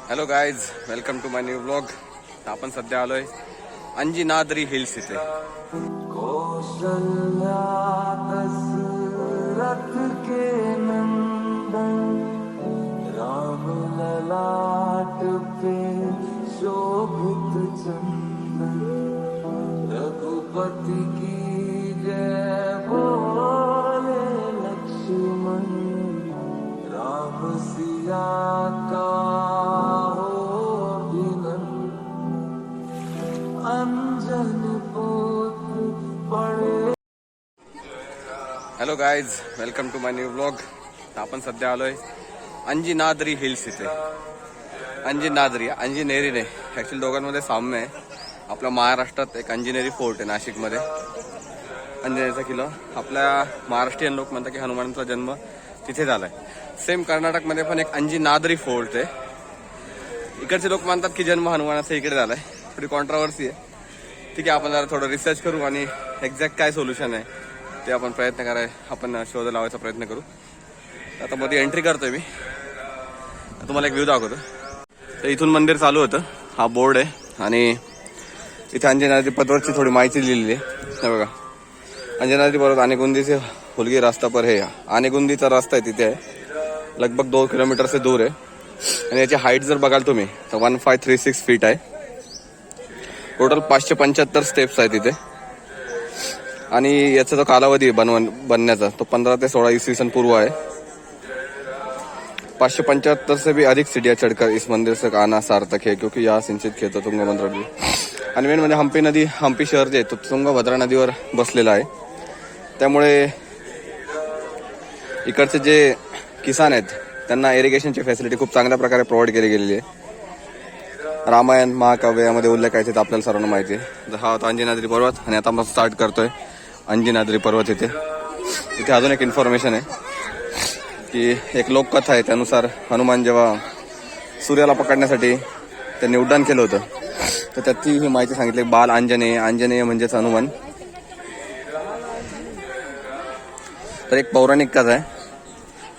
Hello guys, welcome to my new blog. आपण सध्या आलोय अंजनाद्री हिल्स इथे. कौशल्या दशरथ के नंदन राम ललाट पे शोभित चंदन रघुपति की जय बोले लक्ष्मण राम सिया का hello guys, welcome to my new blog. आपण सध्या आलोय अंजनाद्री हिल्स इथे. अंजनाद्री, अंजनेरी नाही, ऍक्च्युली दोघांमध्ये साम्य आहे. आपल्या महाराष्ट्रात एक अंजनेरी फोर्ट आहे नाशिकमध्ये, अंजनेरीचा किल्ला. आपल्या महाराष्ट्रीयन लोक म्हणतात की हनुमानाचा जन्म तिथे झालाय. सेम कर्नाटकमध्ये पण एक अंजनाद्री फोर्ट आहे. इकडचे लोक म्हणतात की जन्म हनुमानाचा इकडे झालाय. थोडी कॉन्ट्रावर्सी आहे. ठीक आहे, आपण जरा थोडं रिसर्च करू आणि एक्झॅक्ट काय सोल्युशन आहे ते आपण आपण शोध लावायचा प्रयत्न करू. आता मध्ये एंट्री करतोय मी, तुम्हाला एक व्ह्यू दाखवतो. तर इथून मंदिर चालू होतं. हा बोर्ड आहे आणि इथे अंजनाद्री पर्वतची थोडी माहिती लिहिलेली आहे. बघा, अंजनाद्री पर्वत आनेगुंदी से हुलगी रास्ता पर है. आनेगुंदीचा रस्ता आहे तिथे आहे, लगभग 2 किलोमीटर से दूर आहे. आणि याची हाईट जर बघाल तुम्ही तर 1536 फीट आहे. टोटल 575 स्टेप्स आहेत तिथे. आणि याचा जो कालावधी बनण्याचा तो 15 ते 16 ईस्वी सन पूर्व आहे. 575 से भी अधिक सीढ़ियां चढ़कर इस मंदिर से आना सार्थक है, क्योंकि यहाँ सिंचित खेत तुंगभद्रा नदी. आणि मेन म्हणजे हम्पी नदी, हम्पी शहर जे तो तुंगभद्रा नदीवर बसलेलं आहे. त्यामुळे इकडचे जे किसान आहेत त्यांना इरिगेशनची फॅसिलिटी खूप चांगल्या प्रकारे प्रोव्हाइड केली गेलेली आहे. रामायण महाकाव्य यामध्ये उल्लेख आहे ते आपल्याला सर्वांना माहिती आहे. हा होता अंजनाद्री पर्वत आणि आता आपण स्टार्ट करतोय अंजनाद्री पर्वत. इथे अजून एक इन्फॉर्मेशन आहे की एक लोककथा आहे, त्यानुसार हनुमान जेव्हा सूर्याला पकडण्यासाठी त्यांनी उड्डाण केलं होतं तर त्याची ही माहिती सांगितली. बाल आंजनेय, आंजनेय म्हणजेच हनुमान. तर एक पौराणिक कथा आहे,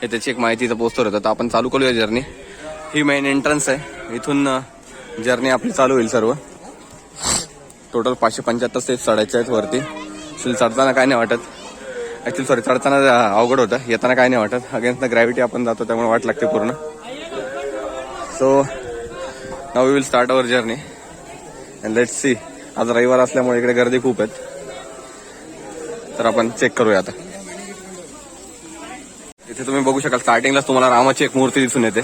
हे त्याची एक माहितीचा पोस्टर होता. तर आपण चालू करूया जर्नी. ही मेन एंट्रन्स आहे, इथून जर्नी आपली चालू होईल. सर्व टोटल 575 स्टेप्स चढायचे आहेत वरती. चढताना काय नाही वाटत, ऍक्च्युली चढताना अवघड होतं, येताना काय नाही वाटत. अगेन्स्ट द ग्रॅव्हिटी आपण जातो त्यामुळे वाट लागते पूर्ण. So now we will start our journey and let's see. आज रविवार असल्यामुळे इकडे गर्दी खूप आहेत, तर आपण चेक करूया आता. इथे तुम्ही बघू शकाल स्टार्टिंगलाच तुम्हाला रामाची एक मूर्ती दिसून येते.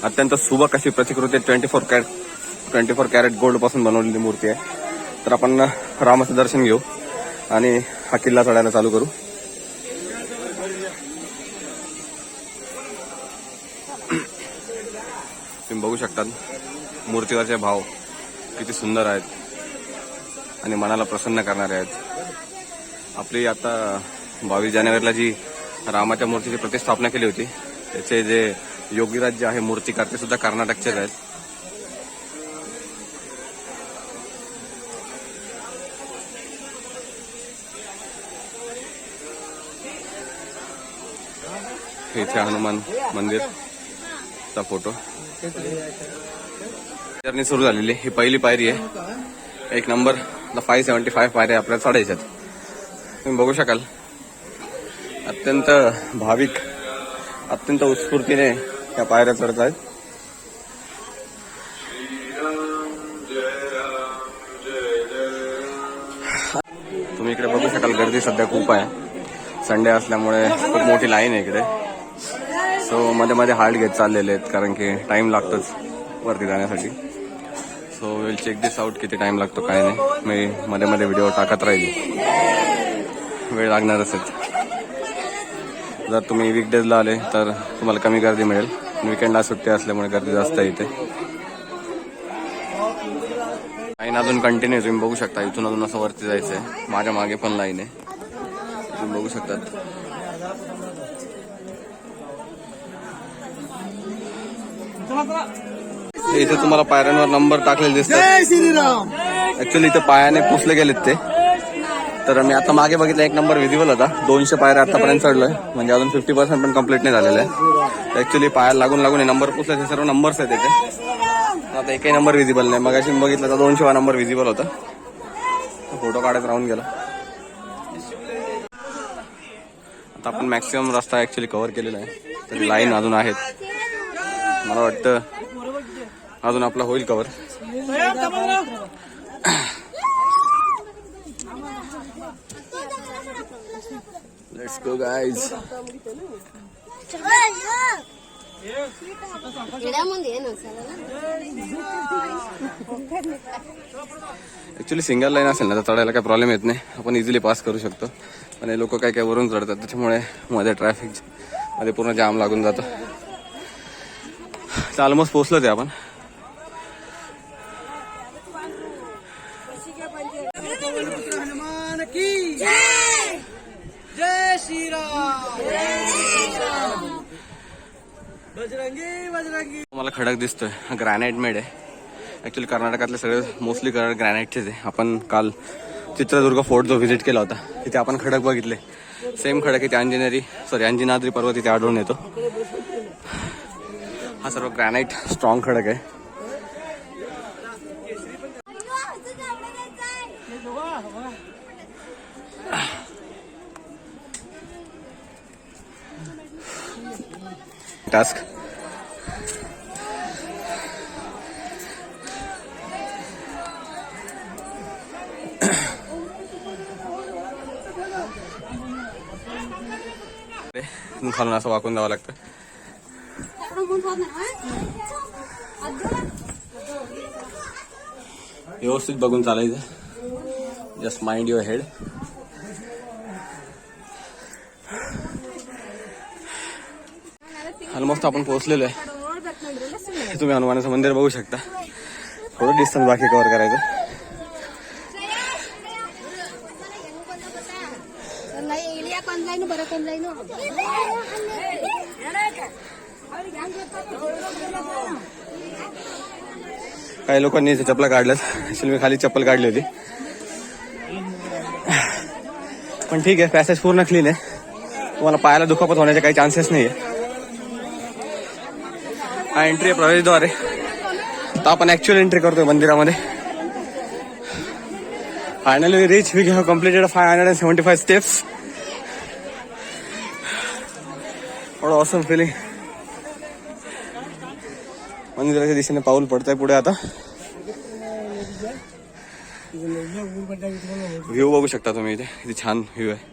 अत्यंत सुबक अशी प्रतिकृती, 24 कॅरेट गोल्ड पासून बनवलेली मूर्ती आहे. तर आपण रामाचं दर्शन घेऊ आणि हा किल्ला चढायला चालू करू. तुम्ही बघू शकता मूर्तीवरचे भाव किती सुंदर आहेत आणि मनाला प्रसन्न करणारे आहेत. आपली आता 22 जानेवारीला जी रामाच्या मूर्तीची प्रतिष्ठापना केली होती त्याचे जे योगीराज जे आहे मूर्तिकार ते सुद्धा कर्नाटकचेच आहेत. इथे हनुमान मंदिरचा फोटो. जर्नी सुरू झालेली. ही पहिली पायरी आहे. 1 नंबर 575 पायऱ्या आपल्याला चढायच्यात. तुम्ही बघू शकाल अत्यंत भाविक, अत्यंत उत्स्फूर्तीने या पायऱ्या चढत आहेत. तुम्ही इकडे बघू शकाल गर्दी सध्या खूप आहे. संडे असल्यामुळे खूप मोठी लाईन आहे इकडे. सो मध्ये मध्ये हाल्ट घेत चाललेले आहेत कारण की टाइम लागतोच वरती जाण्यासाठी. So will check this out किती टाइम लागतो काय नाही. मी मध्ये मध्ये व्हिडिओ टाकत राहील, वेळ लागणारच आहे. जर तुम्ही वीकडेजला आले तर तुम्हाला कमी गर्दी मिळेल. वीकेंडला सुट्टी असल्यामुळे गर्दी जास्त आहे इथे. लाईन अजून कंटिन्यू तुम्ही बघू शकता. इथून अजून असं वरती जायचंय. माझ्या मागे पण लाईन आहे, तुम्ही बघू शकतात. इथे तुम्हाला पायऱ्यांवर नंबर टाकलेले दिसतात. ऍक्च्युअली इथे पायाने पुसले गेलेत ते. तर मी आता मागे बघितलं 1 नंबर विजिबल होता. 200 पायऱ्या आतापर्यंत चढलोय, म्हणजे अजून 50% पण कम्प्लीट नाही झालेलं आहे. ऍक्च्युली पायाला लागून लागून हे नंबर पुसले, ते सर्व नंबर्स आहेत त्याचे. आता एकही नंबर विजिबल नाही. मग अशी बघितलं तर 200 नंबर विजिबल होता. फोटो काढत राहून गेला. आता आपण मॅक्सिमम रस्ता ऍक्च्युली कव्हर केलेला आहे. तरी लाईन अजून आहेत. मला वाटतं अजून आपला होईल cover. Let's go guys. Actually single line असेल ना तर चढायला काही प्रॉब्लेम येत नाही. आपण इझिली पास करू शकतो. पण हे लोक काय काय वरून चढतात, त्याच्यामुळे मध्ये ट्रॅफिक मध्ये पूर्ण जाम लागून जातं. तर ऑलमोस्ट पोहोचलो ते आपण. जय श्रीराम. बजरंगी बजरंगी. मला खडक दिसतोय, हा ग्रॅनाइट मेड आहे. ऍक्च्युली कर्नाटकातले सगळे मोस्टली ग्रॅनाइटचेच आहे. आपण काल चित्रदुर्ग फोर्ट जो व्हिजिट केला होता, तिथे आपण खडक बघितले. सेम खडक इथे अंजनाद्री पर्वत इथे आढळून येतो. हा सर्व ग्रॅनाइट स्ट्रॉंग खडक आहे. टास्क खालून असं वाकून जावं लागतं. व्यवस्थित बघून चालायचं. Just mind your head. Almost आपण पोहोचलेलो आहे. तुम्ही हनुमानाचं मंदिर बघू शकता. थोडं डिस्टन्स बाकी कव्हर करायचं. काही लोकांनी इथे चप्पल काढल्यात. ऍक्च्युली मी खाली चप्पल काढली होती. पण ठीक आहे, पॅसेज पूर्ण क्लीन आहे. तुम्हाला पायाला दुखापत होण्याचे काही चान्सेस नाही आहे. हा एंट्री आहे, प्रवेशद्वार आहे. तर आपण ऍक्च्युअल एंट्री करतोय मंदिरामध्ये. Finally we reach. We have completed 575 steps. थोडं ऑसम फिलिंग. मंदिराच्या दिशेने पाऊल पडतंय पुढे. आता व्ह्यू बघू शकता तुम्ही इथे. किती छान व्ह्यू आहे.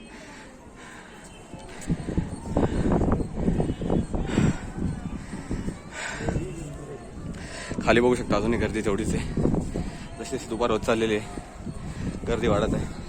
खाली बघू शकता अजूनही गर्दी तेवढीच आहे. जशी दुपार होत चाललेली आहे, गर्दी वाढत आहे.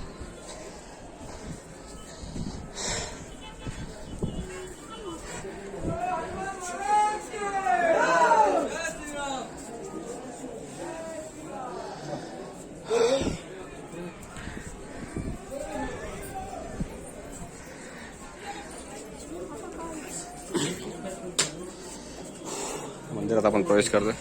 मंदिरात आपण प्रवेश करतोय.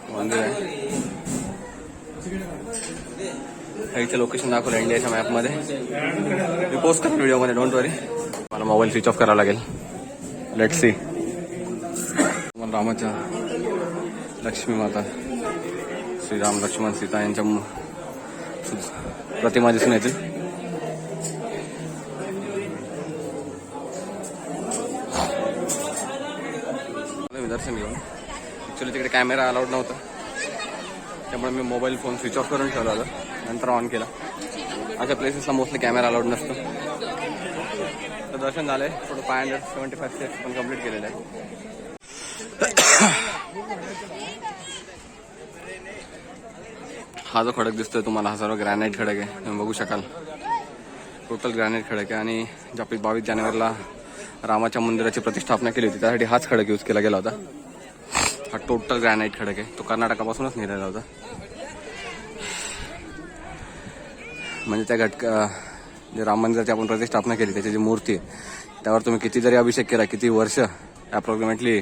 मंदिर आहे. इथे लोकेशन दाखवलं इंडियाच्या मॅपमध्ये. मी पोस्ट करेन व्हिडिओमध्ये, डोंट वरी. मला मोबाईल स्विच ऑफ करावा लागेल. Let's see. मला रामाच्या, लक्ष्मी माता, श्रीराम, लक्ष्मण, सीता यांच्या प्रतिमा दिसून येतील. मी दर्शन घेऊन. ॲक्च्युली तिकडे कॅमेरा अलाउड नव्हता, त्यामुळे मी मोबाईल फोन स्विच ऑफ करून ठेवला होता, नंतर ऑन केला. अशा प्लेसेसला मोस्टली कॅमेरा अलाउड नसतो. तर दर्शन झालंय. थोडं 575 स्टेप्स पण कम्प्लीट केलेलं आहे. हा जो खडक दिसतोय तुम्हाला, हा सर्व ग्रॅनाइट खडक आहे. तुम्ही बघू शकाल, टोटल ग्रॅनाइट खडक आहे. आणि ज्या 22 जानेवारीला रामाच्या मंदिराची प्रतिष्ठापना केली होती, त्यासाठी हाच खडक यूज केला गेला होता. हा टोटल ग्रॅनाइट खडक आहे. तो कर्नाटकापासूनच नेलेला होता. म्हणजे त्या जे राम मंदिराची आपण प्रतिष्ठापना केली त्याची जी मूर्ती आहे त्यावर तुम्ही किती जरी अभिषेक केला, किती वर्ष, approximately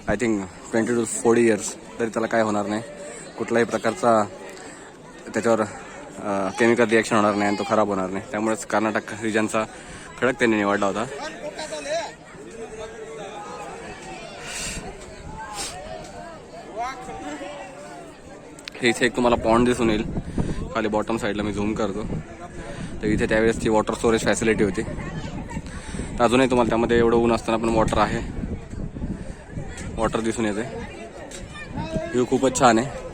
I think 20 to 40 years, तरी त्याला काय होणार नाही. कुठलाही प्रकारचा त्याच्यावर केमिकल रिॲक्शन होणार नाही आणि तो खराब होणार नाही. त्यामुळेच कर्नाटक रिजनचा खडक त्यांनी निवडला होता. हे इथे एक तुम्हाला पॉन्ड दिसून येईल खाली बॉटम साईडला. मी झूम करतो तर इथे त्यावेळेसची वॉटर स्टोरेज फॅसिलिटी होती. अजूनही तुम्हाला त्यामध्ये एवढं ऊन असताना पण वॉटर आहे, वॉटर दिसून येते. व्ह्यू खूपच छान आहे.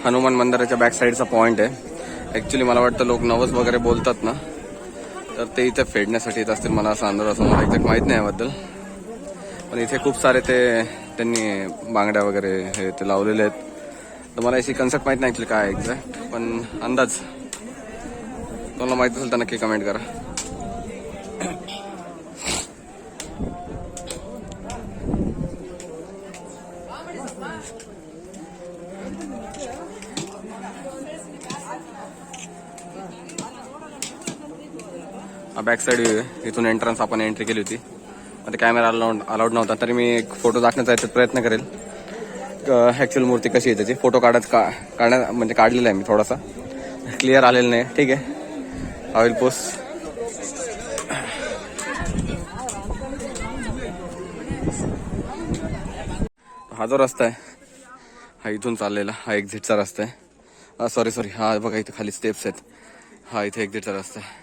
हनुमान मंदिराच्या बॅक साईडचा पॉइंट आहे. ॲक्च्युली मला वाटतं लोक नवस वगैरे बोलतात ना, तर ते इथे फेडण्यासाठी येत असतील. मला असा अंदाज, असं मला एक्झॅक्ट माहीत नाही याबद्दल. पण इथे खूप सारे त्यांनी बांगड्या वगैरे हे ते लावलेले आहेत. तर मला याची कन्सेप्ट माहीत नाही ॲक्च्युली काय एक्झॅक्ट, पण अंदाज तुम्हाला माहीत असेल तर नक्की कमेंट करा. बॅक साईड इथून एंट्रन्स आपण एंट्री केली होती. आता कॅमेरा अलाउड नव्हता, तरी मी एक फोटो दाखवण्याचा प्रयत्न करेल. ॲक्च्युअल मूर्ती कशी आहे त्याची फोटो म्हणजे काढलेला आहे मी. थोडासा क्लिअर आलेला नाही, ठीक आहे. I will post. हा जो रस्ता आहे हा इथून चाललेला, हा एक्झिटचा रस्ता आहे. सॉरी हा बघा इथे खाली स्टेप्स आहेत. हा इथे एक्झिटचा रस्ता आहे.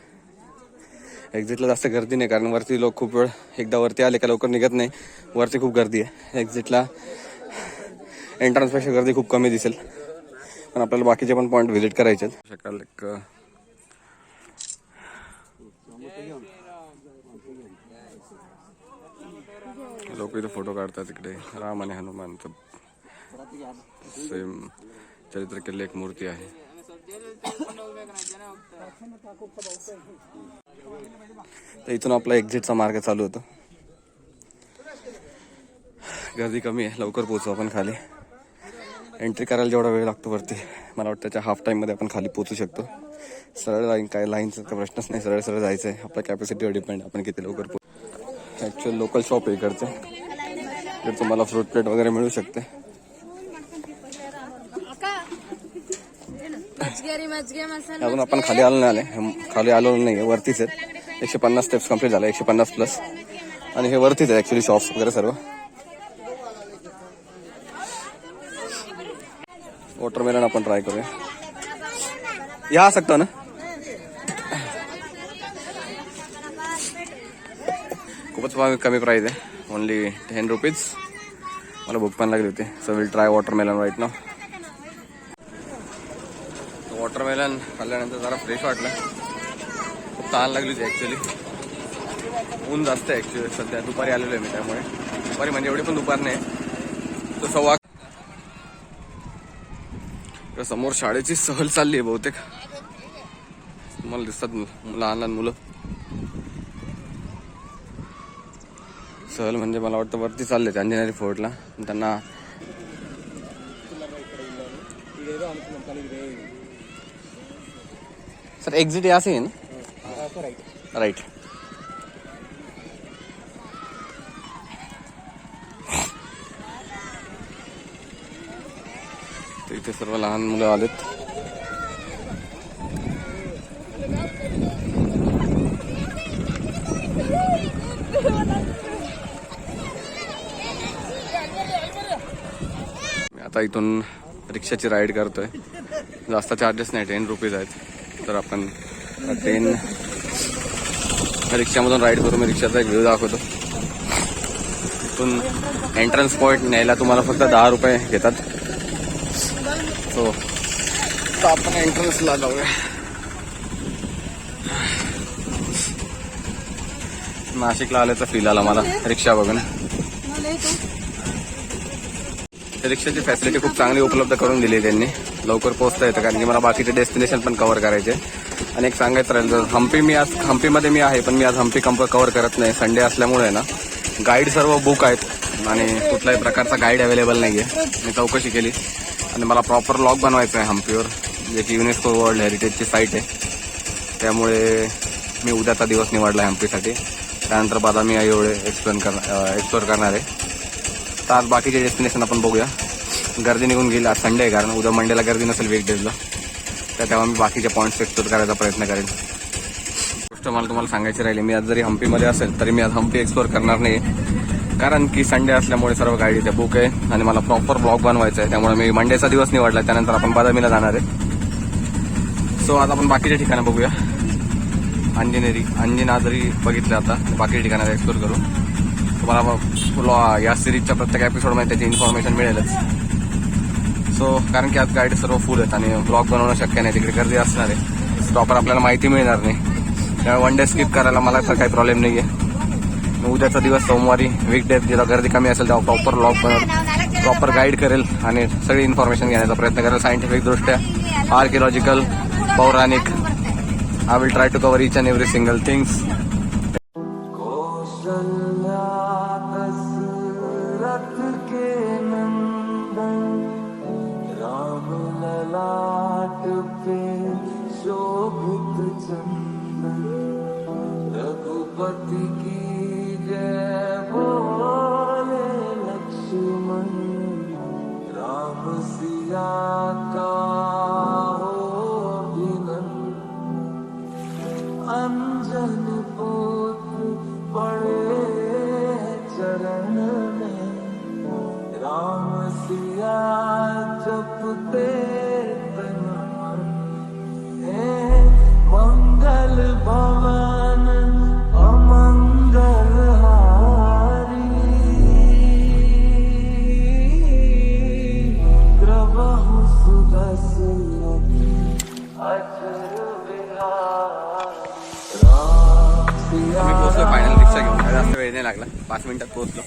एक्झिटला जास्त गर्दी नाही, कारण वरती लोक खूप वेळ एकदा वरती आले का लवकर निघत नाही. वरती खूप गर्दी आहे. एक्झिटला एंट्रन्सपेक्षा गर्दी खूप कमी दिसेल, पण आपल्याला बाकीचे पण पॉईंट व्हिजिट करायचे आहेत. शकाल एक लोक इथे फोटो काढतात. इकडे राम आणि हनुमानचं सेम चरित्र केलेली एक मूर्ती आहे. तर इथून आपला एक्झिटचा मार्ग चालू होतो. गर्दी कमी आहे, लवकर पोहोचू आपण खाली. एंट्री करायला जेवढा वेळ लागतो वरती, मला वाटतं त्याच्या हाफ टाईममध्ये आपण खाली पोहोचू शकतो. सरळ लाईन, काय लाईनचा तर प्रश्नच नाही. सरळ जायचं आहे. आपल्या कॅपॅसिटीवर डिपेंड आपण किती लवकर पोहोचू. ॲक्च्युअल लोकल शॉप आहे इकडचे. इकडे तुम्हाला फ्रूट प्लेट वगैरे मिळू शकते. अजून आपण खाली आलो नाही, वरतीच आहेत. 150 स्टेप्स कम्प्लीट झाले, 150+. आणि हे वरतीच आहे ॲक्च्युली शॉप्स वगैरे सर्व. वॉटरमेलन आपण ट्राय करूया. या सकतो ना. खूपच कमी प्राईस आहे, ओनली 10 रुपीज. मला भूक पण लागली होती, so will try watermelon right now. Watermelon खाल्ल्यानंतर जरा फ्रेश वाटलं. खूप तहान लागली होती ॲक्च्युली. ऊन जास्त आहे ॲक्च्युली सध्या. दुपारी आलेलो आहे मी, त्यामुळे दुपारी म्हणजे एवढी पण दुपार नाही. तो सव्वा समोर शाळेची सहल चालली आहे बहुतेक. तुम्हाला दिसतात लहान लहान मुलं. सहल म्हणजे मला वाटतं वरती चालले अंजनेरी फोर्टला. त्यांना सर एक्झिट यहाँ से है ना? राइट. तर इथे सर्व लहान मुलं आलेत. मी आता इथून रिक्षाची राईड करतोय. जास्त चार्जेस नाही, 10 रुपीज आहेत. तर आपण 10 रिक्षामधून राईड करू. मी रिक्षाचा एक व्ह्यू दाखवतो. इथून एंट्रन्स पॉईंट न्यायला तुम्हाला फक्त 10 रुपये घेतात. सो आपण एंट्रन्सला जाऊया. नाशिकला आल्याचा फील आला मला रिक्षा बघून. रिक्षाची फॅसिलिटी खूप चांगली उपलब्ध करून दिली आहे त्यांनी. लवकर पोहोचता येतं कारण की मला बाकीचे डेस्टिनेशन पण कव्हर करायचे. आणि एक सांगायचं राहिलं तर हम्पीमध्ये मी आहे, पण मी आज हम्पी कव्हर करत नाही. संडे असल्यामुळे ना गाईड सर्व बुक आहेत आणि कुठल्याही प्रकारचा गाईड अवेलेबल नाही आहे. मी चौकशी केली आणि मला प्रॉपर लॉग बनवायचा आहे हम्पीवर, जे की युनेस्को वर्ल्ड हेरिटेजची साईट आहे. त्यामुळे मी उद्याचा दिवस निवडला आहे हम्पीसाठी. त्यानंतर बादामी एवढे एक्सप्लोर करणार आहे. तर आज बाकीचे डेस्टिनेशन आपण बघूया. गर्दी निघून गेली. आज संडे आहे कारण उद्या मंडेला गर्दी नसेल वीकडेजला. तर तेव्हा मी बाकीचे पॉईंट्स एक्सप्लोर करायचा प्रयत्न करेन. गोष्ट मला तुम्हाला सांगायची राहिली, मी आज जरी हम्पीमध्ये असेल तरी मी आज हम्पी एक्सप्लोर करणार नाही, कारण की संडे असल्यामुळे सर्व गाडी इथे बुक आहे आणि मला प्रॉपर ब्लॉग बनवायचा आहे. त्यामुळे मी मंडेचा दिवस निवडला. त्यानंतर आपण बादामीला जाणार आहे. सो आज आपण बाकीच्या ठिकाणं बघूया. अंजनाद्री बघितलं, आता बाकी ठिकाणाला एक्सप्लोर करू. तुम्हाला या सिरीजच्या प्रत्येक एपिसोडमध्ये त्याची इन्फॉर्मेशन मिळेलच. सो कारण की आज गाईड सर्व फुल आहेत आणि ब्लॉग बनवणं शक्य नाही, तिकडे गर्दी असणार आहे. प्रॉपर आपल्याला माहिती मिळणार नाही. त्यामुळे वन डे स्किप करायला मला तर काही प्रॉब्लेम नाही आहे. उद्याचा दिवस सोमवारी वीकडे जेव्हा गर्दी कमी असेल तेव्हा प्रॉपर ब्लॉग बनवेल, प्रॉपर गाईड करेल आणि सगळी इन्फॉर्मेशन घेण्याचा प्रयत्न करेल. सायंटिफिक दृष्ट्या, आर्किओलॉजिकल, पौराणिक. I will try to cover each and every single things. Raghupati की जय बोले लक्ष्मण, राम सिया का अंजन पुत्र पड़े चरण में, राम सिया जपते तन मन, हे मंगल भवन अमंगल हारी, प्रभु सुदर्शन अचर विहार. आम्ही पोहोचलो फायनल रिक्षा घेऊन. जास्त वेळ नाही लागला, 5 मिनिटात पोहोचलो.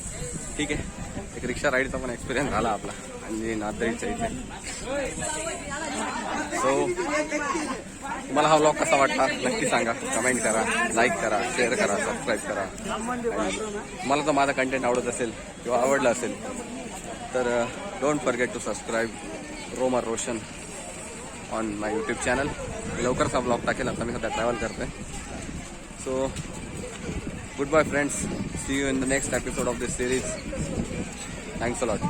ठीक आहे, एक रिक्षा राईडचा पण एक्सपिरियन्स झाला आपला अंजनाद्रीच्या इथे. सो तुम्हाला हा व्लॉग कसा वाटला नक्की सांगा. कमेंट करा, लाईक करा, शेअर करा, सबस्क्राईब करा. आणि मला जर माझा कंटेंट आवडत असेल किंवा आवडलं असेल तर don't forget to subscribe Romar Roshan on my YouTube channel. लवकरच हा ब्लॉग टाकेल. आता मी सध्या ट्रॅव्हल करतोय. So, goodbye friends. See you in the next episode of this series. Thanks a lot.